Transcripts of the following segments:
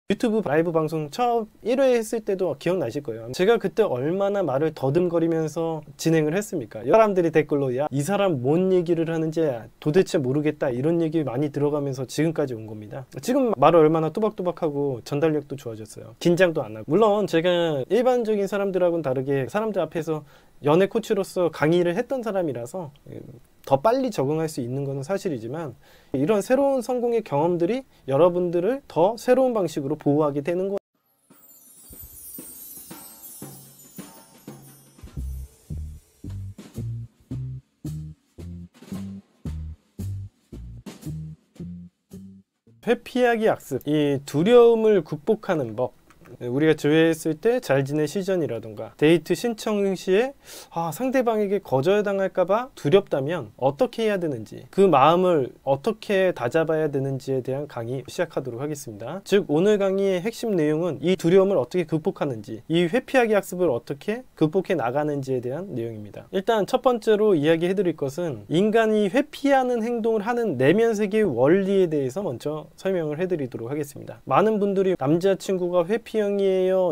유튜브 라이브 방송 처음 1회 했을 때도 기억나실 거예요. 제가 그때 얼마나 말을 더듬거리면서 진행을 했습니까? 사람들이 댓글로 야, 이 사람 뭔 얘기를 하는지 도대체 모르겠다 이런 얘기 많이 들어가면서 지금까지 온 겁니다. 지금 말을 얼마나 또박또박하고 전달력도 좋아졌어요. 긴장도 안 하고. 물론 제가 일반적인 사람들하고는 다르게 사람들 앞에서 연애 코치로서 강의를 했던 사람이라서 더 빨리 적응할 수 있는 것은 사실이지만 이런 새로운 성공의 경험들이 여러분들을 더 새로운 방식으로 보호하게 되는 거예요. 회피하기 악습, 이 두려움을 극복하는 법. 우리가 조회했을 때 잘 지낼 시전이라던가 데이트 신청 시에 상대방에게 거절당할까봐 두렵다면 어떻게 해야 되는지, 그 마음을 어떻게 다잡아야 되는지에 대한 강의 시작하도록 하겠습니다. 즉 오늘 강의의 핵심 내용은 이 두려움을 어떻게 극복하는지, 이 회피하기 학습을 어떻게 극복해 나가는지에 대한 내용입니다. 일단 첫 번째로 이야기해 드릴 것은 인간이 회피하는 행동을 하는 내면 세계의 원리에 대해서 먼저 설명을 해 드리도록 하겠습니다. 많은 분들이 남자친구가 회피형이에요,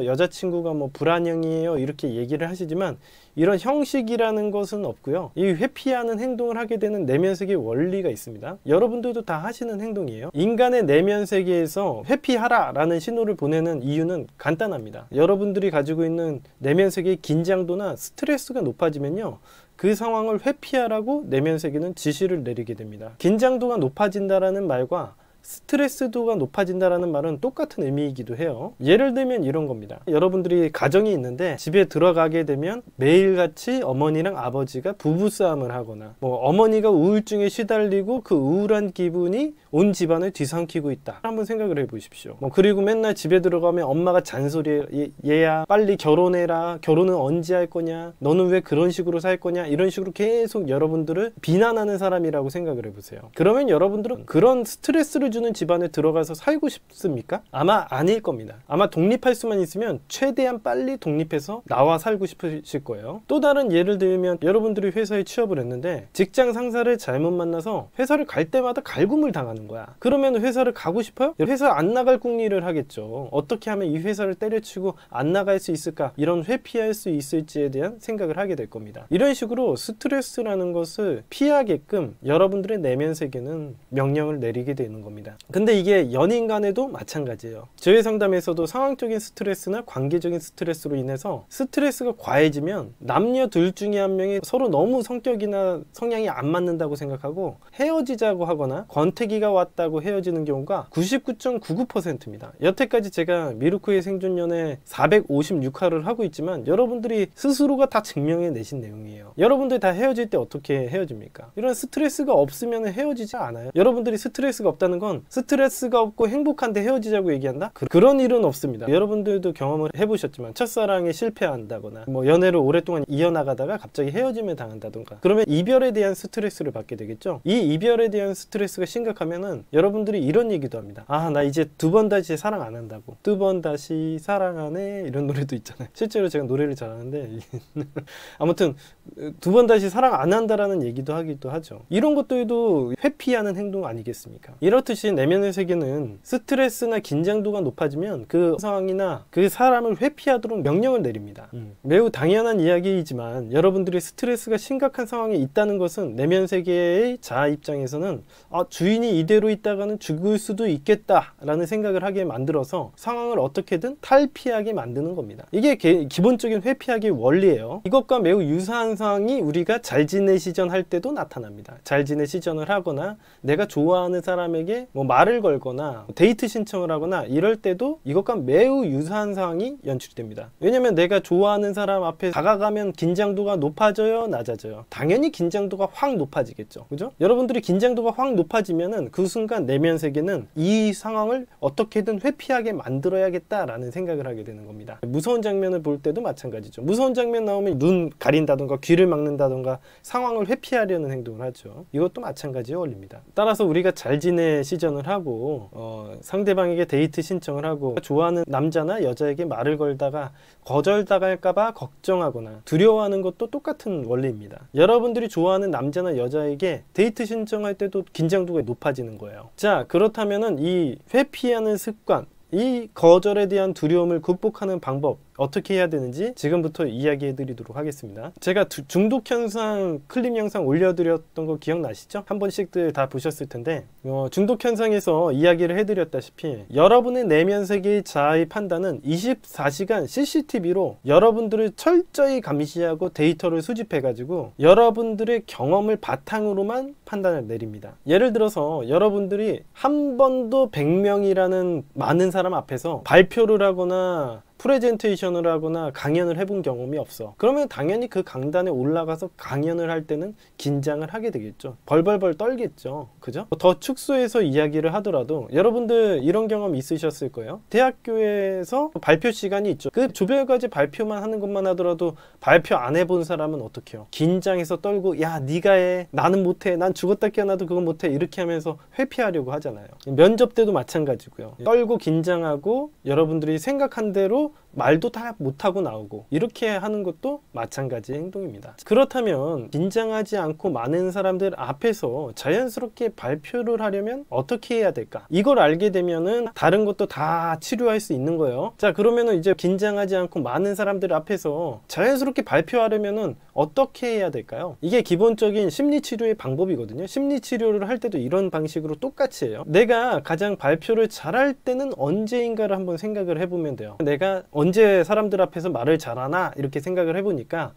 여자친구가 뭐 불안형이에요 이렇게 얘기를 하시지만 이런 형식이라는 것은 없고요. 이 회피하는 행동을 하게 되는 내면 세계의 원리가 있습니다. 여러분들도 다 하시는 행동이에요. 인간의 내면 세계에서 회피하라 라는 신호를 보내는 이유는 간단합니다. 여러분들이 가지고 있는 내면 세계의 긴장도나 스트레스가 높아지면요, 그 상황을 회피하라고 내면 세계는 지시를 내리게 됩니다. 긴장도가 높아진다라는 말과 스트레스도가 높아진다라는 말은 똑같은 의미이기도 해요. 예를 들면 이런 겁니다. 여러분들이 가정이 있는데 집에 들어가게 되면 매일같이 어머니랑 아버지가 부부싸움을 하거나 어머니가 우울증에 시달리고 그 우울한 기분이 온 집안을 뒤삼키고 있다. 한번 생각을 해보십시오. 그리고 맨날 집에 들어가면 엄마가 잔소리해. 얘야 빨리 결혼해라. 결혼은 언제 할 거냐. 너는 왜 그런 식으로 살 거냐. 이런 식으로 계속 여러분들을 비난하는 사람이라고 생각을 해보세요. 그러면 여러분들은 그런 스트레스를 주는 집안에 들어가서 살고 싶습니까? 아마 아닐 겁니다. 아마 독립할 수만 있으면 최대한 빨리 독립해서 나와 살고 싶으실 거예요. 또 다른 예를 들면 여러분들이 회사에 취업을 했는데 직장 상사를 잘못 만나서 회사를 갈 때마다 갈굼을 당하는 거야. 그러면 회사를 가고 싶어요? 회사 안 나갈 궁리를 하겠죠. 어떻게 하면 이 회사를 때려치고 안 나갈 수 있을까? 이런 회피할 수 있을지에 대한 생각을 하게 될 겁니다. 이런 식으로 스트레스라는 것을 피하게끔 여러분들의 내면 세계는 명령을 내리게 되는 겁니다. 근데 이게 연인 간에도 마찬가지예요. 저희 상담에서도 상황적인 스트레스나 관계적인 스트레스로 인해서 스트레스가 과해지면 남녀 둘 중에 한 명이 서로 너무 성격이나 성향이 안 맞는다고 생각하고 헤어지자고 하거나 권태기가 왔다고 헤어지는 경우가 99.99%입니다. 여태까지 제가 미루크의 생존연애 456화를 하고 있지만 여러분들이 스스로가 다 증명해 내신 내용이에요. 여러분들 다 헤어질 때 어떻게 헤어집니까? 이런 스트레스가 없으면 헤어지지 않아요. 여러분들이 스트레스가 없다는 건 스트레스가 없고 행복한데 헤어지자고 얘기한다? 그런 일은 없습니다. 여러분들도 경험을 해보셨지만 첫사랑에 실패한다거나 연애를 오랫동안 이어나가다가 갑자기 헤어짐을 당한다던가 그러면 이별에 대한 스트레스를 받게 되겠죠. 이 이별에 대한 스트레스가 심각하면은 여러분들이 이런 얘기도 합니다. 나 이제 두 번 다시 사랑 안 한다고. 두 번 다시 사랑하네 이런 노래도 있잖아요. 실제로 제가 노래를 잘하는데 아무튼 두 번 다시 사랑 안 한다라는 얘기도 하기도 하죠. 이런 것들도 회피하는 행동 아니겠습니까? 이렇듯이 내면의 세계는 스트레스나 긴장도가 높아지면 그 상황이나 그 사람을 회피하도록 명령을 내립니다. 매우 당연한 이야기이지만 여러분들이 스트레스가 심각한 상황에 있다는 것은 내면 세계의 자아 입장에서는 주인이 이대로 있다가는 죽을 수도 있겠다 라는 생각을 하게 만들어서 상황을 어떻게든 탈피하게 만드는 겁니다. 이게 기본적인 회피하기 원리예요. 이것과 매우 유사한 상황이 우리가 잘 지내시전 할 때도 나타납니다. 잘 지내시전을 하거나 내가 좋아하는 사람에게 말을 걸거나 데이트 신청을 하거나 이럴 때도 이것과 매우 유사한 상황이 연출됩니다. 왜냐면 내가 좋아하는 사람 앞에 다가가면 긴장도가 높아져요, 낮아져요? 당연히 긴장도가 확 높아지겠죠. 그죠? 여러분들이 긴장도가 확 높아지면은 그 순간 내면 세계는 이 상황을 어떻게든 회피하게 만들어야겠다라는 생각을 하게 되는 겁니다. 무서운 장면을 볼 때도 마찬가지죠. 무서운 장면 나오면 눈 가린다던가 귀를 막는다던가 상황을 회피하려는 행동을 하죠. 이것도 마찬가지의 원리입니다. 따라서 우리가 잘 지내시전을 하고 상대방에게 데이트 신청을 하고 좋아하는 남자나 여자에게 말을 걸다가 거절당할까봐 걱정하거나 두려워하는 것도 똑같은 원리입니다. 여러분들이 좋아하는 남자나 여자에게 데이트 신청할 때도 긴장도가 높아지는 거예요. 자, 그렇다면은 이 회피하는 습관, 이 거절에 대한 두려움을 극복하는 방법 어떻게 해야 되는지 지금부터 이야기해 드리도록 하겠습니다. 제가 중독 현상 클립 영상 올려드렸던 거 기억나시죠? 한 번씩들 다 보셨을 텐데 중독 현상에서 이야기를 해드렸다시피 여러분의 내면 세계의 자아의 판단은 24시간 CCTV로 여러분들을 철저히 감시하고 데이터를 수집해 가지고 여러분들의 경험을 바탕으로만 판단을 내립니다. 예를 들어서 여러분들이 한 번도 100명이라는 많은 사람 앞에서 발표를 하거나 프레젠테이션을 하거나 강연을 해본 경험이 없어. 그러면 당연히 그 강단에 올라가서 강연을 할 때는 긴장을 하게 되겠죠. 벌벌벌 떨겠죠. 그죠? 더 축소해서 이야기를 하더라도 여러분들 이런 경험 있으셨을 거예요. 대학교에서 발표 시간이 있죠. 그 조별과제 발표만 하는 것만 하더라도 발표 안 해본 사람은 어떻게 해요? 긴장해서 떨고 야 네가 해. 나는 못해. 난 죽었다 깨어나도 그건 못해. 이렇게 하면서 회피하려고 하잖아요. 면접 때도 마찬가지고요. 떨고 긴장하고 여러분들이 생각한 대로 말도 다 못하고 나오고 이렇게 하는 것도 마찬가지의 행동입니다. 그렇다면 긴장하지 않고 많은 사람들 앞에서 자연스럽게 발표를 하려면 어떻게 해야 될까? 이걸 알게 되면은 다른 것도 다 치료할 수 있는 거예요. 자, 그러면은 이제 긴장하지 않고 많은 사람들 앞에서 자연스럽게 발표하려면은 어떻게 해야 될까요? 이게 기본적인 심리치료의 방법이거든요. 심리치료를 할 때도 이런 방식으로 똑같이 해요. 내가 가장 발표를 잘할 때는 언제인가를 한번 생각을 해보면 돼요. 내가 언제 사람들 앞에서 말을 잘하나 이렇게 생각을 해보니까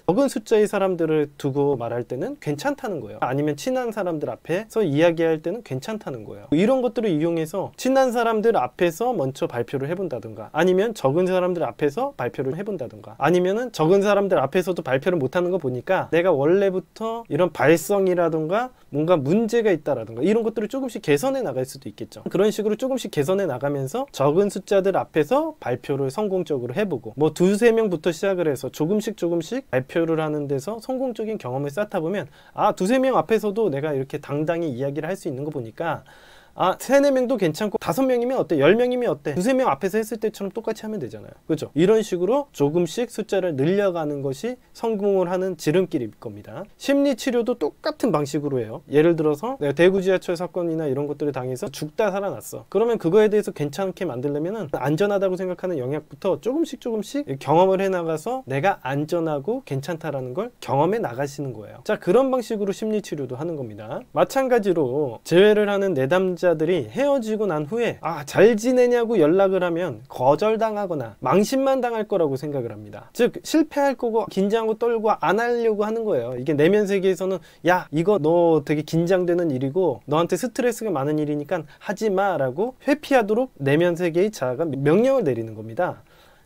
적은 숫자의 사람들을 두고 말할 때는 괜찮다는 거예요. 아니면 친한 사람들 앞에서 이야기할 때는 괜찮다는 거예요. 이런 것들을 이용해서 친한 사람들 앞에서 먼저 발표를 해본다든가 아니면 적은 사람들 앞에서 발표를 해본다든가 아니면은 적은 사람들 앞에서도 발표를 못하는 거 보니까 내가 원래부터 이런 발성이라든가 뭔가 문제가 있다라든가 이런 것들을 조금씩 개선해 나갈 수도 있겠죠. 그런 식으로 조금씩 개선해 나가면서 적은 숫자들 앞에서 발표를 성공적으로 해보고 뭐 두세 명부터 시작을 해서 조금씩 발표를 하는 데서 성공적인 경험을 쌓다 보면 아 두세 명 앞에서도 내가 이렇게 당당히 이야기를 할 수 있는 거 보니까 아, 3, 4명도 괜찮고 5명이면 어때? 10명이면 어때? 2, 3명 앞에서 했을 때처럼 똑같이 하면 되잖아요. 그렇죠? 이런 식으로 조금씩 숫자를 늘려가는 것이 성공을 하는 지름길일 겁니다. 심리치료도 똑같은 방식으로 해요. 예를 들어서 내가 대구 지하철 사건이나 이런 것들을 당해서 죽다 살아났어. 그러면 그거에 대해서 괜찮게 만들려면 안전하다고 생각하는 영역부터 조금씩 경험을 해나가서 내가 안전하고 괜찮다라는 걸 경험해 나가시는 거예요. 자, 그런 방식으로 심리치료도 하는 겁니다. 마찬가지로 재회를 하는 내담자 들이 헤어지고 난 후에 잘 지내냐고 연락을 하면 거절당하거나 망신만 당할 거라고 생각을 합니다. 즉 실패할 거고 긴장하고 떨고 안 하려고 하는 거예요. 이게 내면 세계에서는 야 이거 너 되게 긴장되는 일이고 너한테 스트레스가 많은 일이니까 하지마 라고 회피하도록 내면 세계의 자아가 명령을 내리는 겁니다.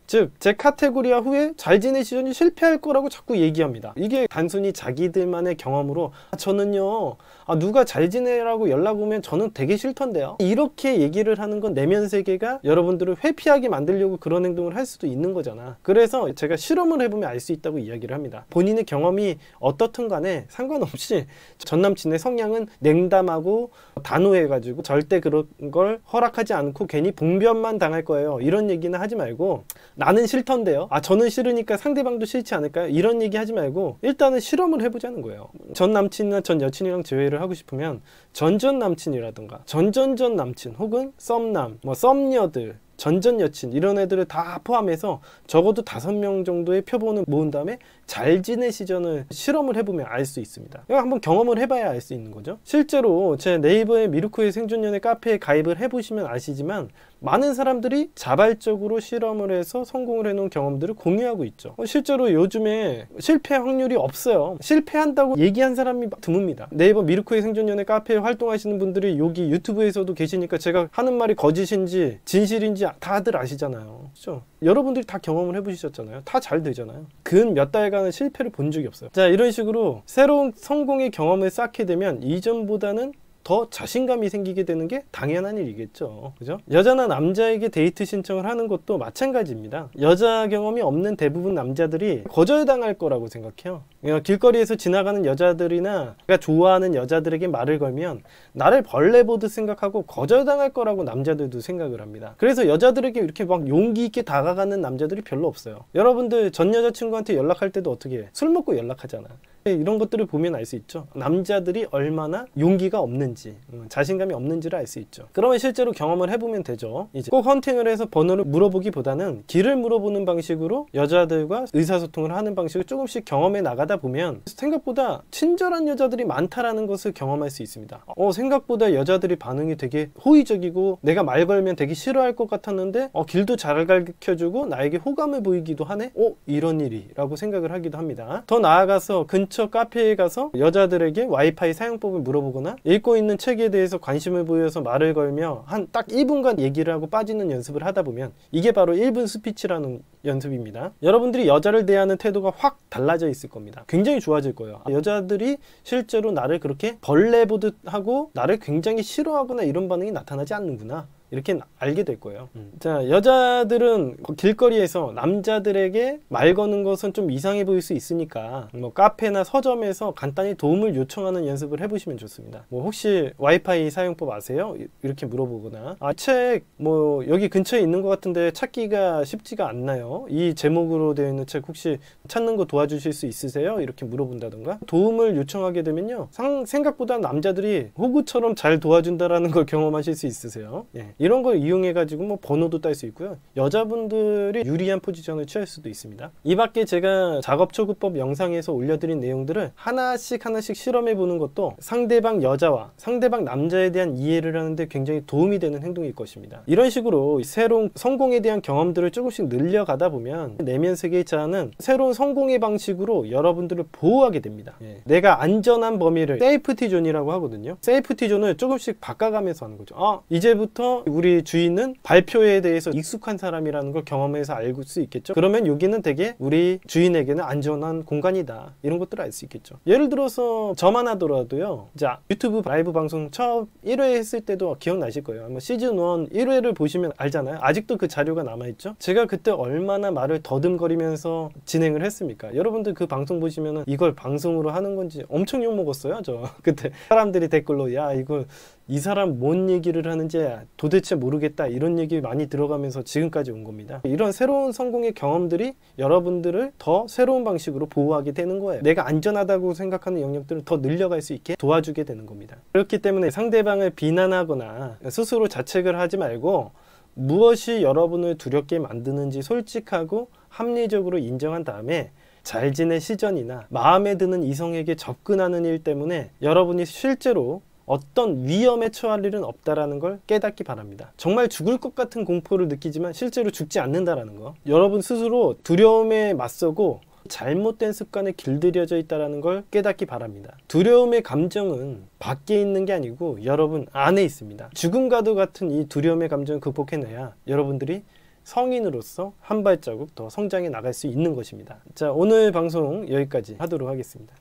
즉, 제 카테고리아 후에 잘 지내시더니 실패할 거라고 자꾸 얘기합니다. 이게 단순히 자기들만의 경험으로 저는요 누가 잘 지내라고 연락 오면 저는 되게 싫던데요. 이렇게 얘기를 하는 건 내면 세계가 여러분들을 회피하게 만들려고 그런 행동을 할 수도 있는 거잖아. 그래서 제가 실험을 해보면 알 수 있다고 이야기를 합니다. 본인의 경험이 어떻든 간에 상관없이 전 남친의 성향은 냉담하고 단호해가지고 절대 그런 걸 허락하지 않고 괜히 봉변만 당할 거예요. 이런 얘기는 하지 말고 나는 싫던데요. 저는 싫으니까 상대방도 싫지 않을까요? 이런 얘기 하지 말고 일단은 실험을 해보자는 거예요. 전 남친이나 전 여친이랑 재회를 하고 싶으면 전전 남친이라든가 전전전 남친 혹은 썸남, 썸녀들 전전 여친 이런 애들을 다 포함해서 적어도 5명 정도의 표본을 모은 다음에 잘 지내시전을 실험을 해보면 알 수 있습니다. 한번 경험을 해봐야 알 수 있는 거죠. 실제로 제 네이버의 미루코의 생존연애 카페에 가입을 해보시면 아시지만 많은 사람들이 자발적으로 실험을 해서 성공을 해놓은 경험들을 공유하고 있죠. 실제로 요즘에 실패 확률이 없어요. 실패한다고 얘기한 사람이 드뭅니다. 네이버 미루코의 생존연애 카페에 활동하시는 분들이 여기 유튜브에서도 계시니까 제가 하는 말이 거짓인지 진실인지 다들 아시잖아요. 그렇죠? 여러분들이 다 경험을 해보셨잖아요. 다 잘 되잖아요. 근 몇 달간은 실패를 본 적이 없어요. 자, 이런 식으로 새로운 성공의 경험을 쌓게 되면 이전보다는 더 자신감이 생기게 되는 게 당연한 일이겠죠. 그죠? 여자나 남자에게 데이트 신청을 하는 것도 마찬가지입니다. 여자 경험이 없는 대부분 남자들이 거절당할 거라고 생각해요. 길거리에서 지나가는 여자들이나 내가 좋아하는 여자들에게 말을 걸면 나를 벌레 보듯 생각하고 거절당할 거라고 남자들도 생각을 합니다. 그래서 여자들에게 이렇게 막 용기 있게 다가가는 남자들이 별로 없어요. 여러분들 전 여자친구한테 연락할 때도 어떻게 해? 술 먹고 연락하잖아. 이런 것들을 보면 알 수 있죠. 남자들이 얼마나 용기가 없는지, 자신감이 없는지를 알 수 있죠. 그러면 실제로 경험을 해보면 되죠. 이제 꼭 헌팅을 해서 번호를 물어보기보다는 길을 물어보는 방식으로 여자들과 의사소통을 하는 방식을 조금씩 경험해 나가다 보면 생각보다 친절한 여자들이 많다라는 것을 경험할 수 있습니다. 생각보다 여자들이 반응이 되게 호의적이고 내가 말 걸면 되게 싫어할 것 같았는데 길도 잘 가르쳐주고 나에게 호감을 보이기도 하네? 이런 일이 라고 생각을 하기도 합니다. 더 나아가서 근처 카페에 가서 여자들에게 와이파이 사용법을 물어보거나 읽고 있는 책에 대해서 관심을 보여서 말을 걸며 한 딱 1분간 얘기를 하고 빠지는 연습을 하다 보면 이게 바로 1분 스피치라는 연습입니다. 여러분들이 여자를 대하는 태도가 확 달라져 있을 겁니다. 굉장히 좋아질 거예요. 여자들이 실제로 나를 그렇게 벌레 보듯 하고 나를 굉장히 싫어하거나 이런 반응이 나타나지 않는구나, 이렇게 알게 될 거예요. 자, 여자들은 길거리에서 남자들에게 말 거는 것은 좀 이상해 보일 수 있으니까 뭐 카페나 서점에서 간단히 도움을 요청하는 연습을 해보시면 좋습니다. 뭐 혹시 와이파이 사용법 아세요? 이렇게 물어보거나 책 뭐 여기 근처에 있는 것 같은데 찾기가 쉽지가 않나요? 이 제목으로 되어 있는 책 혹시 찾는 거 도와주실 수 있으세요? 이렇게 물어본다던가 도움을 요청하게 되면요, 생각보다 남자들이 호구처럼 잘 도와준다라는 걸 경험하실 수 있으세요. 이런 걸 이용해 가지고 뭐 번호도 딸 수 있고요, 여자분들이 유리한 포지션을 취할 수도 있습니다. 이 밖에 제가 작업 초급법 영상에서 올려드린 내용들을 하나씩 실험해 보는 것도 상대방 여자와 상대방 남자에 대한 이해를 하는데 굉장히 도움이 되는 행동일 것입니다. 이런 식으로 새로운 성공에 대한 경험들을 조금씩 늘려가다 보면 내면 세계의 자아는 새로운 성공의 방식으로 여러분들을 보호하게 됩니다. 내가 안전한 범위를 세이프티 존이라고 하거든요. 세이프티 존을 조금씩 바꿔가면서 하는 거죠. 이제부터 우리 주인은 발표에 대해서 익숙한 사람이라는 걸 경험해서 알 수 있겠죠. 그러면 여기는 되게 우리 주인에게는 안전한 공간이다, 이런 것들을 알 수 있겠죠. 예를 들어서 저만 하더라도요, 자, 유튜브 라이브 방송 처음 1회 했을 때도 기억나실 거예요. 아마 시즌 1 1회를 보시면 알잖아요. 아직도 그 자료가 남아있죠. 제가 그때 얼마나 말을 더듬거리면서 진행을 했습니까? 여러분들 그 방송 보시면은 이걸 방송으로 하는 건지 엄청 욕먹었어요. 저 그때 사람들이 댓글로 야, 이거 이 사람 뭔 얘기를 하는지 도대체 모르겠다, 이런 얘기 많이 들어가면서 지금까지 온 겁니다. 이런 새로운 성공의 경험들이 여러분들을 더 새로운 방식으로 보호하게 되는 거예요. 내가 안전하다고 생각하는 영역들을 더 늘려갈 수 있게 도와주게 되는 겁니다. 그렇기 때문에 상대방을 비난하거나 스스로 자책을 하지 말고 무엇이 여러분을 두렵게 만드는지 솔직하고 합리적으로 인정한 다음에 잘 지낼 시전이나 마음에 드는 이성에게 접근하는 일 때문에 여러분이 실제로 어떤 위험에 처할 일은 없다라는 걸 깨닫기 바랍니다. 정말 죽을 것 같은 공포를 느끼지만 실제로 죽지 않는다라는 거, 여러분 스스로 두려움에 맞서고 잘못된 습관에 길들여져 있다는 걸 깨닫기 바랍니다. 두려움의 감정은 밖에 있는 게 아니고 여러분 안에 있습니다. 죽음과도 같은 이 두려움의 감정을 극복해내야 여러분들이 성인으로서 한 발자국 더 성장해 나갈 수 있는 것입니다. 자, 오늘 방송 여기까지 하도록 하겠습니다.